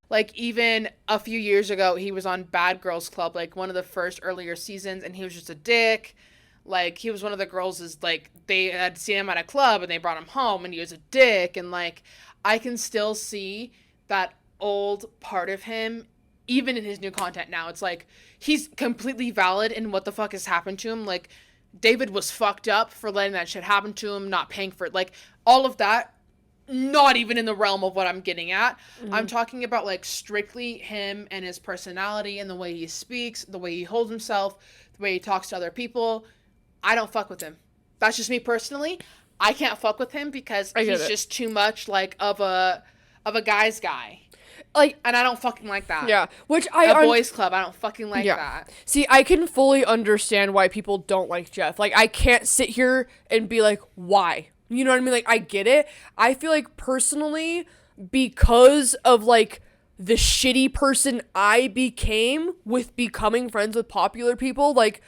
Like, even a few years ago, he was on Bad Girls Club, like, one of the first earlier seasons, and he was just a dick. Like, he was one of the girls like, they had seen him at a club, and they brought him home, and he was a dick, and, like, I can still see that old part of him, even in his new content now. It's like, he's completely valid in what the fuck has happened to him. Like, David was fucked up for letting that shit happen to him, not paying for it. Like, all of that, not even in the realm of what I'm getting at. Mm-hmm. I'm talking about, like, strictly him and his personality and the way he speaks, the way he holds himself, the way he talks to other people. I don't fuck with him. That's just me personally. I can't fuck with him because he's just too much, like, of a guy's guy. Like, and I don't fucking like that. Yeah. Which boys club, I don't fucking like that. See, I can fully understand why people don't like Jeff. Like, I can't sit here and be like, why? You know what I mean? Like, I get it. I feel like, personally, because of, like, the shitty person I became with becoming friends with popular people, like,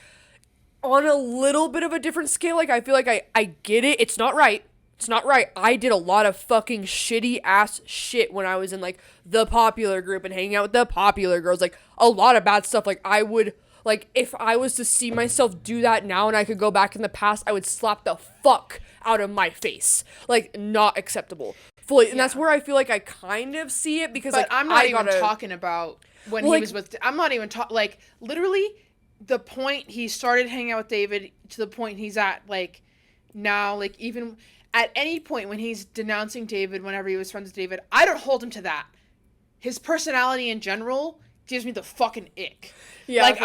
on a little bit of a different scale, like, I feel like I get it. It's not right. It's not right. I did a lot of fucking shitty ass shit when I was in, like, the popular group and hanging out with the popular girls. Like, a lot of bad stuff. Like, I would, like, if I was to see myself do that now and I could go back in the past, I would slap the fuck out of my face. Like, not acceptable. Fully. And that's where I feel like I kind of see it because, but, like, I'm not even talking about when he was with, I'm not even talking, like, literally the point he started hanging out with David to the point he's at, like, now, like, even at any point when he's denouncing David whenever he was friends with David, I don't hold him to that. His personality in general gives me the fucking ick. Yeah, like,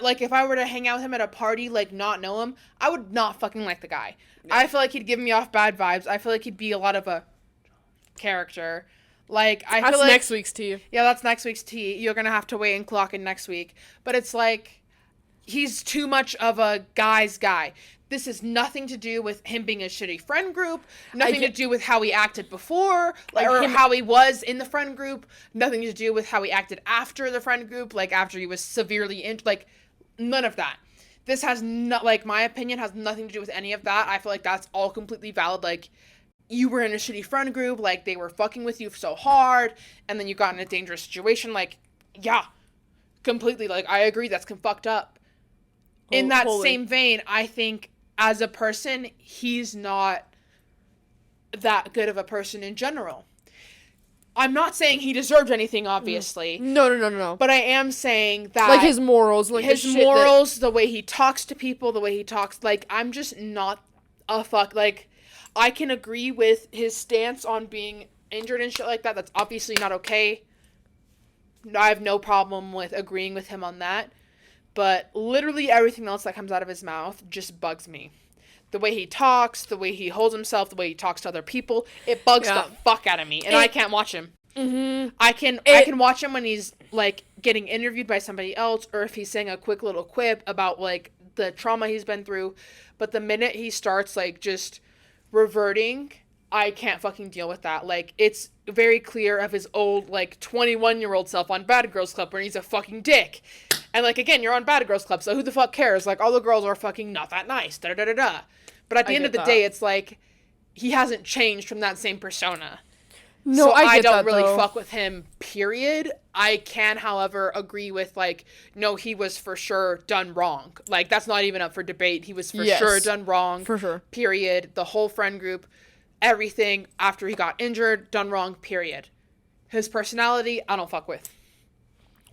like, if I were to hang out with him at a party, like, not know him, I would not fucking like the guy. Yeah. I feel like he'd give me off bad vibes. I feel like he'd be a lot of a character. Like, I feel like... That's next week's tea. Yeah, that's next week's tea. You're gonna have to wait and clock in next week. But it's like, he's too much of a guy's guy. This has nothing to do with him being a shitty friend group. Nothing to do with how he acted before, like, or how he was in the friend group. Nothing to do with how he acted after the friend group, like, after he was severely in, like, none of that. This has not, like, my opinion has nothing to do with any of that. I feel like that's all completely valid. Like, you were in a shitty friend group, like, they were fucking with you so hard, and then you got in a dangerous situation. Like, yeah, completely. Like, I agree, that's fucked up. In that same vein, I think, as a person, he's not that good of a person in general. I'm not saying he deserved anything, obviously. No. But I am saying that... Like, his morals. Like, his morals, the way he talks to people, the way he talks... Like, I'm just not a fuck... Like, I can agree with his stance on being injured and shit like that. That's obviously not okay. I have no problem with agreeing with him on that. But literally everything else that comes out of his mouth just bugs me. The way he talks, the way he holds himself, the way he talks to other people, it bugs the fuck out of me. And I can't watch him. Mm-hmm. I can watch him when he's, like, getting interviewed by somebody else, or if he's saying a quick little quip about, like, the trauma he's been through. But the minute he starts, like, just reverting, I can't fucking deal with that. Like, it's very clear of his old, like, 21-year-old self on Bad Girls Club where he's a fucking dick. And, like, again, you're on Bad Girls Club, so who the fuck cares? Like, all the girls are fucking not that nice. Da-da-da-da-da. But at the end of the day, it's like, he hasn't changed from that same persona. No, so I don't really though. fuck with him, period. I can, however, agree with, like, no, he was for sure done wrong. Like, that's not even up for debate. He was for sure done wrong. For sure. Period. The whole friend group, everything after he got injured, done wrong, period. His personality, I don't fuck with.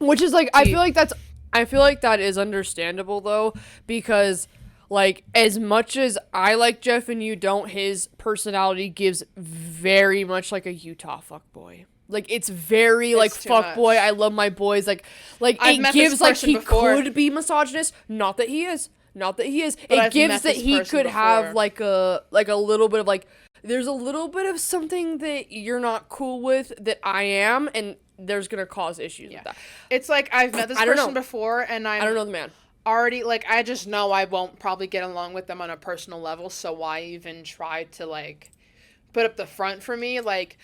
Which is, like, I feel like that is understandable, though, because, like, as much as I like Jeff and you don't, his personality gives very much like a Utah fuckboy. Like, it's very, like, fuckboy, I love my boys. Like it gives, like, he could be misogynist. Not that he is. It gives that he could have, like a little bit of, like, there's a little bit of something that you're not cool with that I am, and there's gonna cause issues with that. It's like, I've met this person before, and I don't know the man. Already, like, I just know I won't probably get along with them on a personal level, so why even try to, like, put up the front for me? Like,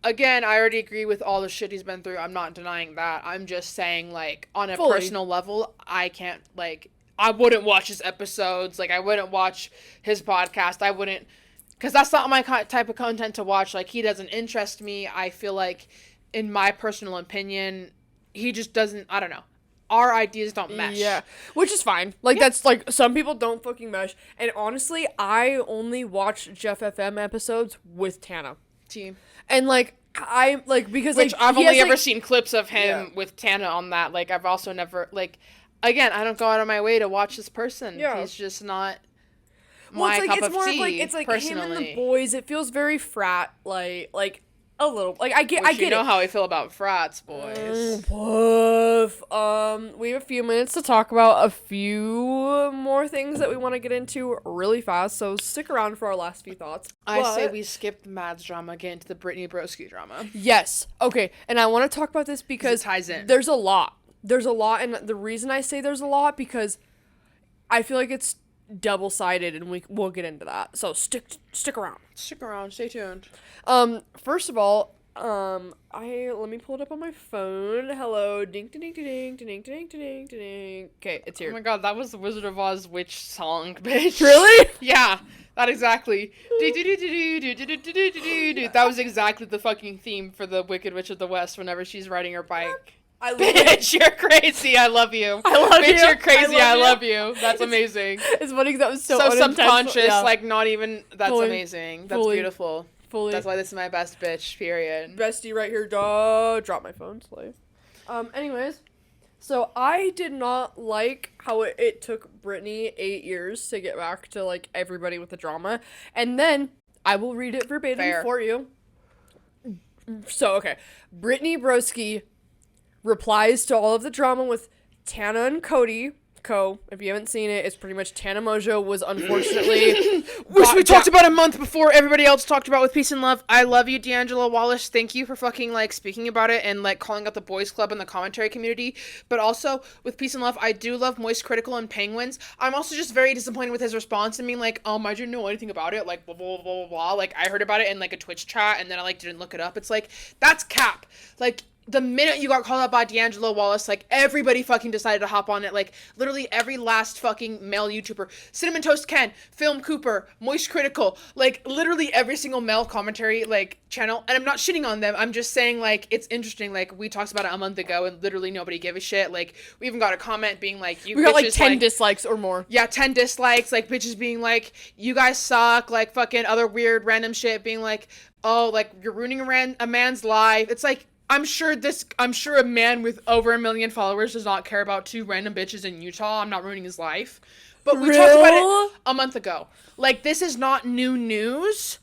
again, I already agree with all the shit he's been through. I'm not denying that. I'm just saying, like, on a personal level, I can't, like, I wouldn't watch his episodes. Like, I wouldn't watch his podcast. I wouldn't, because that's not my type of content to watch. Like, he doesn't interest me. I feel like, in my personal opinion, he just doesn't, I don't know. Our ideas don't mesh. Yeah, which is fine. Like, that's, like, some people don't fucking mesh. And honestly, I only watch Jeff FM episodes with Tana. Team. And, like, I, like, because, which, like, I've only ever seen clips of him with Tana on that. Like, I've also never, like, again, I don't go out of my way to watch this person. Yeah. He's just not my cup of tea, it's like personally. Him and the boys, it feels very frat, like, a little, like, I get you know how I feel about frats, boys. Woof. We have a few minutes to talk about a few more things that we want to get into really fast, so stick around for our last few thoughts. I say we skip the Mads drama, get into the Britney Broski drama. Yes. Okay, and I want to talk about this because it ties in. There's a lot, and the reason I say there's a lot, because I feel like it's double-sided, and we'll get into that. So stick around. Stay tuned. First of all, let me pull it up on my phone. Hello, ding ding ding ding ding ding ding ding. Okay, it's here. Oh my god, that was the Wizard of Oz witch song, bitch. Really? Yeah, that exactly. That was exactly the fucking theme for the Wicked Witch of the West whenever she's riding her bike. Bitch, you're crazy. I love you. Bitch, you're crazy. I love you. That's amazing. It's funny because that was so subconscious. Yeah. Like, not even. That's amazing. That's beautiful. That's why this is my best bitch. Period. Bestie right here. Drop my phone. Slay. Anyways, so I did not like how it took Britney 8 years to get back to, like, everybody with the drama, and then I will read it verbatim for you. So okay, Britney Broski replies to all of the drama with Tana and Cody. If you haven't seen it, it's pretty much Tana Mojo was unfortunately which we talked about a month before everybody else talked about with Peace and Love. I love you, D'Angelo Wallace. Thank you for fucking, like, speaking about it and, like, calling out the boys club and the commentary community. But also with Peace and Love, I do love Moist Critical and Penguins. I'm also just very disappointed with his response and being like, I didn't know anything about it, like, blah blah blah blah blah. Like, I heard about it in, like, a Twitch chat and then I, like, didn't look it up. It's like, that's cap. Like, the minute you got called out by D'Angelo Wallace, like, everybody fucking decided to hop on it. Like, literally every last fucking male YouTuber. Cinnamon Toast Ken, Film Cooper, Moist Critical, like, literally every single male commentary, like, channel. And I'm not shitting on them. I'm just saying, like, it's interesting. Like, we talked about it a month ago and literally nobody gave a shit. Like, we even got a comment being like, we got, like, 10 dislikes or more. Yeah, 10 dislikes. Like, bitches being like, you guys suck. Like, fucking other weird random shit being like, oh, like, you're ruining a man's life. It's like, I'm sure a man with over 1 million followers does not care about 2 random bitches in Utah. I'm not ruining his life. But we talked about it a month ago. Like, this is not new news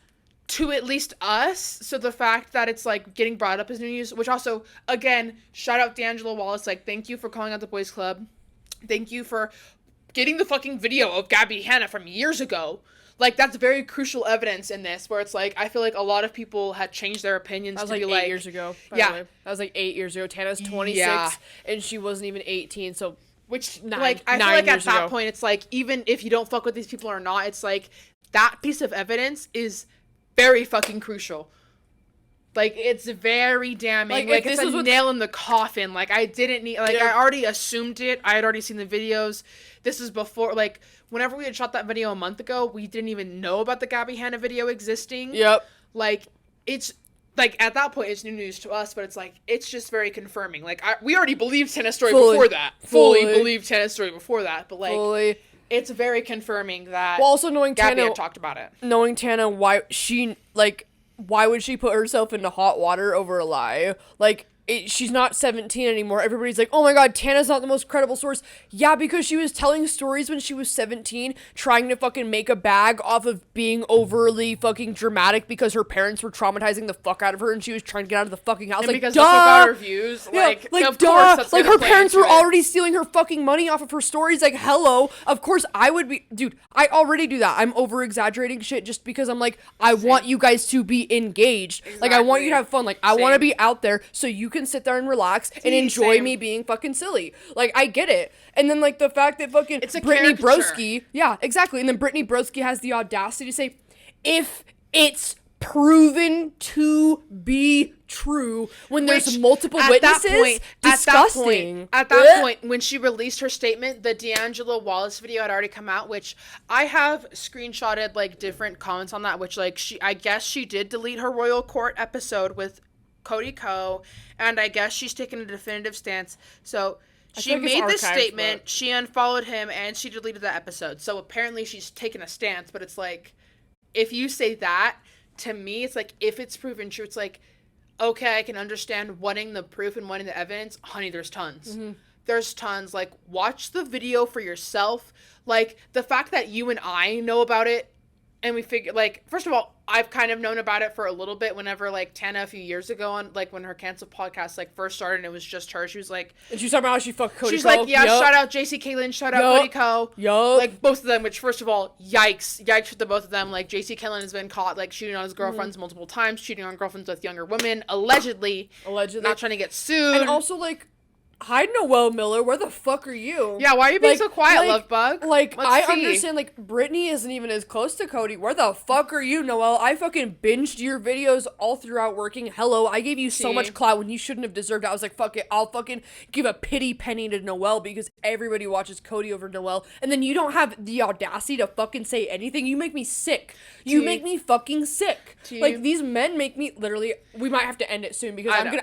to at least us. So the fact that it's, like, getting brought up as new news, which also, again, shout out D'Angelo Wallace. Like, thank you for calling out the boys club. Thank you for getting the fucking video of Gabby Hanna from years ago. Like, that's very crucial evidence in this, where it's like, I feel like a lot of people had changed their opinions to be like... That was like 8 years ago, by the way. That was like 8 years ago. Tana's 26, and she wasn't even 18, so Which, Nine like, I feel like at years that ago. point, it's like, even if you don't fuck with these people or not, it's like, that piece of evidence is very fucking crucial. Like, it's very damning. Like it's a nail in the coffin. Like, I didn't need, like, I already assumed it. I had already seen the videos. This is before, like, whenever we had shot that video a month ago, we didn't even know about the Gabby Hanna video existing. Yep. Like, it's, like, at that point, it's new news to us, but it's like, it's just very confirming. Like, we already believed Tana's story before that. Fully believed Tana's story before that, but, like, it's very confirming that also knowing Gabby Tana had talked about it. Knowing Tana, why would she put herself into hot water over a lie? Like, she's not 17 anymore. Everybody's like, oh my god, Tana's not the most credible source. Yeah, because she was telling stories when she was 17, trying to fucking make a bag off of being overly fucking dramatic because her parents were traumatizing the fuck out of her and she was trying to get out of the fucking house. And like, because duh! that's what got her views. Like of course, that's like, her parents were already stealing her fucking money off of her stories. Like, hello. Of course, I would be... Dude, I already do that. I'm over-exaggerating shit just because I'm like, I want you guys to be engaged. Exactly. Like, I want you to have fun. Like, I want to be out there so you can sit there and relax and enjoy me being fucking silly. Like, I get it. And then, like, the fact that fucking Britney Broski... Yeah, exactly. And then Britney Broski has the audacity to say, if it's proven to be true when there's multiple witnesses, disgusting. At that point, when she released her statement, the D'Angelo Wallace video had already come out, which I have screenshotted, like, different comments on that, which, like, I guess she did delete her Royal Court episode with Cody Co, and I guess she's taken a definitive stance. So she made this statement, she unfollowed him, and she deleted that episode. So apparently she's taken a stance, but it's like, if you say that, to me, it's like, if it's proven true, it's like, okay, I can understand wanting the proof and wanting the evidence. Honey, there's tons. Mm-hmm. There's tons. Like, watch the video for yourself. Like, the fact that you and I know about it, and we figure, like, first of all, I've kind of known about it for a little bit whenever, like, Tana a few years ago on, like, when her canceled podcast, like, first started and it was just her. She was like... And she's talking about how she fucked Cody She's like, yeah, shout out JC Caitlin, shout out Cody Co. Like, both of them, which, first of all, yikes for the both of them. Like, JC Caitlin has been caught, like, cheating on his girlfriends multiple times, cheating on girlfriends with younger women, allegedly. Not trying to get sued. And also, like... Hi, Noelle Miller. Where the fuck are you? Yeah, why are you being so quiet, love bug? Like, I understand, like, Britney isn't even as close to Cody. Where the fuck are you, Noelle? I fucking binged your videos all throughout working. Hello, I gave you so much clout when you shouldn't have deserved it. I was like, fuck it. I'll fucking give a pity penny to Noelle because everybody watches Cody over Noelle. And then you don't have the audacity to fucking say anything. You make me sick. You make me fucking sick. Like, these men make me literally... We might have to end it soon because I'm gonna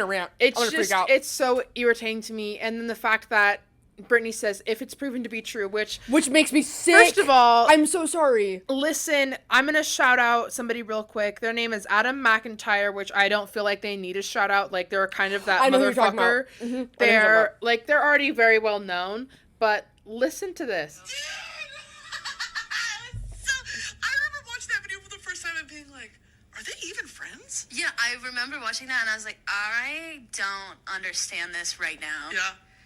rant. I'm gonna freak out. It's so irritating to me. And then the fact that Britney says, if it's proven to be true, which makes me sick. First of all, I'm so sorry. Listen, I'm gonna shout out somebody real quick. Their name is Adam McIntyre, which I don't feel like they need a shout out. Like, they're kind of that motherfucker. Mm-hmm. They're like, they're already very well known, but listen to this. I remember watching that video for the first time and being like, are they even friends? Yeah, I remember watching that and I was like, I don't understand this right now. Yeah,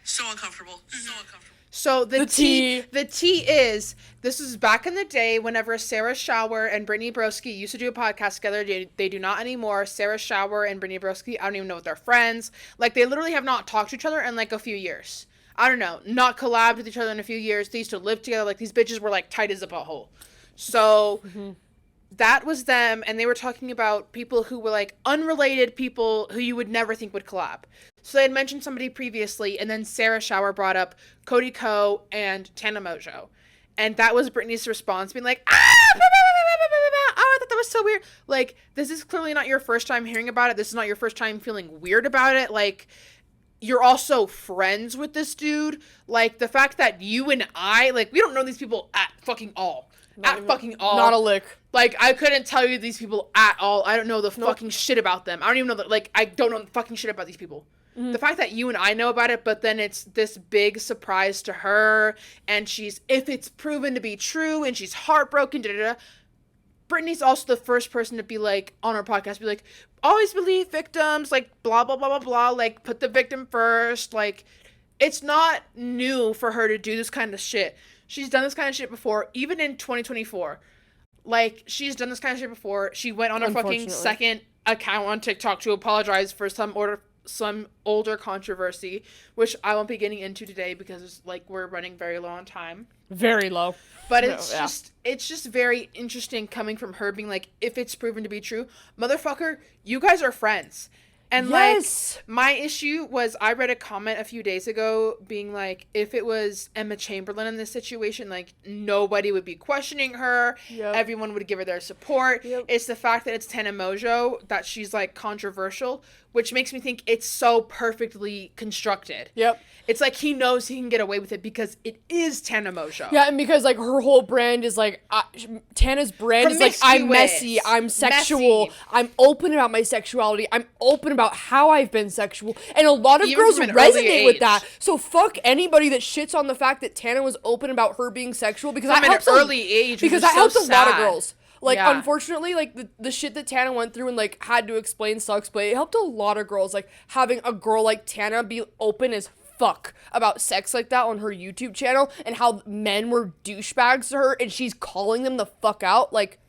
so uncomfortable. So uncomfortable. So the tea is, this is back in the day whenever Sarah Shower and Brittany Broski used to do a podcast together. They do not anymore. Sarah Shower and Brittany Broski, I don't even know if they're friends. Like, they literally have not talked to each other in like a few years. I don't know, not collabed with each other in a few years. They used to live together. Like, these bitches were like tight as a butthole. So... Mm-hmm. That was them, and they were talking about people who were, like, unrelated people who you would never think would collab. So they had mentioned somebody previously, and then Sarah Shower brought up Cody Co and Tana Mojo. And that was Britney's response, being like, oh, I thought that was so weird. Like, this is clearly not your first time hearing about it. This is not your first time feeling weird about it. Like, you're also friends with this dude. Like, the fact that you and I, like, we don't know these people at fucking all. Not a lick. Like, I couldn't tell you these people at all. I don't know the fucking shit about them. I don't even know I don't know the fucking shit about these people. Mm-hmm. The fact that you and I know about it, but then it's this big surprise to her, and if it's proven to be true, and she's heartbroken, Brittany's also the first person to be like, on her podcast, be like, always believe victims, like, blah, blah, blah, blah, blah, like, put the victim first. Like, it's not new for her to do this kind of shit. She's done this kind of shit before, even in 2024. Like, she's done this kind of shit before. She went on a fucking second account on TikTok to apologize for some some older controversy, which I won't be getting into today because it's like we're running very low on time. Very low. But it's just very interesting coming from her being like, if it's proven to be true, motherfucker, you guys are friends. And Yes. like, my issue was I read a comment a few days ago being like, if it was Emma Chamberlain in this situation, like, nobody would be questioning her. Yep. Everyone would give her their support. Yep. It's the fact that it's Tana Mojo that she's like controversial, which makes me think it's so perfectly constructed. Yep. It's like he knows he can get away with it because it is Tana Mojo. Yeah, and because, like, her whole brand is, like, Tana's brand is, like, I'm messy, I'm sexual, I'm open about my sexuality, I'm open about how I've been sexual, and a lot of Even girls from an early resonate with age. that. So fuck anybody that shits on the fact that Tana was open about her being sexual, because From that an helps early age, which because is that helps so a lot of sad. girls. Like, Yeah. unfortunately, like, the shit that Tana went through and, like, had to explain sucks, but it helped a lot of girls. Like, having a girl like Tana be open as fuck about sex like that on her YouTube channel, and how men were douchebags to her, and she's calling them the fuck out. Like,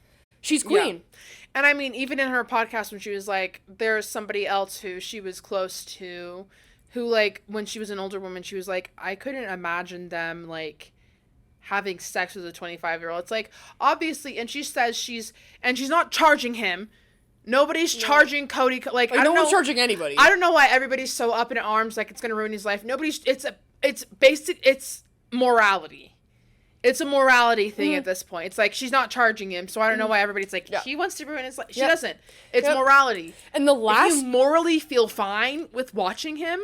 she's queen. Yeah. And I mean, even in her podcast when she was like, there's somebody else who she was close to, who like, when she was an older woman, she was like, I couldn't imagine them like having sex with a 25-year-old. It's like, obviously, and she says she's not charging him. Nobody's charging Cody. Like, I no don't know. one's charging anybody. I don't know why everybody's so up in arms, like it's gonna ruin his life. It's basic. It's morality. It's a morality thing at this point. It's like she's not charging him, so I don't know why everybody's like, he wants to ruin his life. She doesn't. It's morality. And the If last... you morally feel fine with watching him,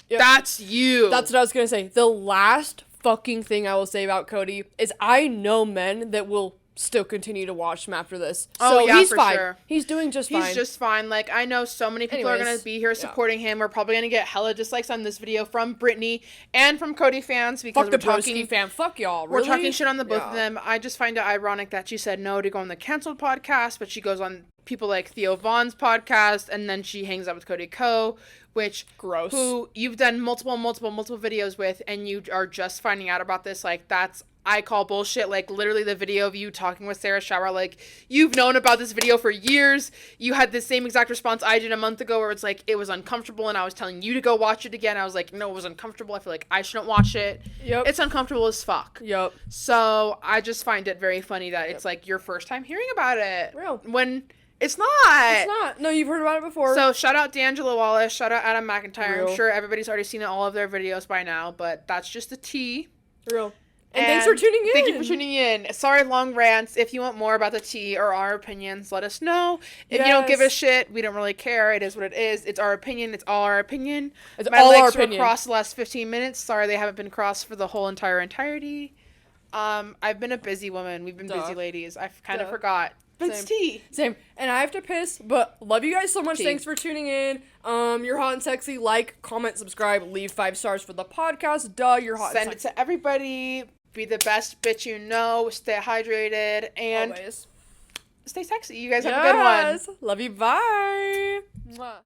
that's you. That's what I was gonna say. The last fucking thing I will say about Cody is I know men that will still continue to watch him after this. So he's for fine. sure. He's doing just fine. He's just fine. Like, I know so many people are going to be here supporting him. We're probably going to get hella dislikes on this video from Britney and from Cody fans because Fuck the Broski fan. Fuck y'all. Really? We're talking shit on the both of them. I just find it ironic that she said no to go on the canceled podcast, but she goes on people like Theo Vaughn's podcast, and then she hangs out with Cody Ko, which Gross. Who you've done multiple videos with, and you are just finding out about this. Like, that's, I call bullshit. Like, literally the video of you talking with Sarah Shower, like, you've known about this video for years. You had the same exact response I did a month ago, where it's like, it was uncomfortable, and I was telling you to go watch it again. I was like, no, it was uncomfortable. I feel like I shouldn't watch it. Yep. It's uncomfortable as fuck. Yep. So I just find it very funny that it's like your first time hearing about it. Real. When it's not. It's not. No, you've heard about it before. So shout out D'Angelo Wallace. Shout out Adam McIntyre. Real. I'm sure everybody's already seen all of their videos by now, but that's just the tea. Real. And thanks for tuning in. Thank you for tuning in. Sorry, long rants. If you want more about the tea or our opinions, let us know. If you don't give a shit, we don't really care. It is what it is. It's our opinion. It's all our opinion. My legs were crossed the last 15 minutes. Sorry, they haven't been crossed for the whole entirety. I've been a busy woman. We've been busy ladies. I kind of forgot. But it's tea. Same. And I have to piss, but love you guys so much. Thanks for tuning in. You're hot and sexy. Like, comment, subscribe, leave 5 stars for the podcast. You're hot Send and sexy. it to everybody. Be the best bitch you know. Stay hydrated. And always. Stay sexy. You guys have a good one. Love you. Bye. Mwah.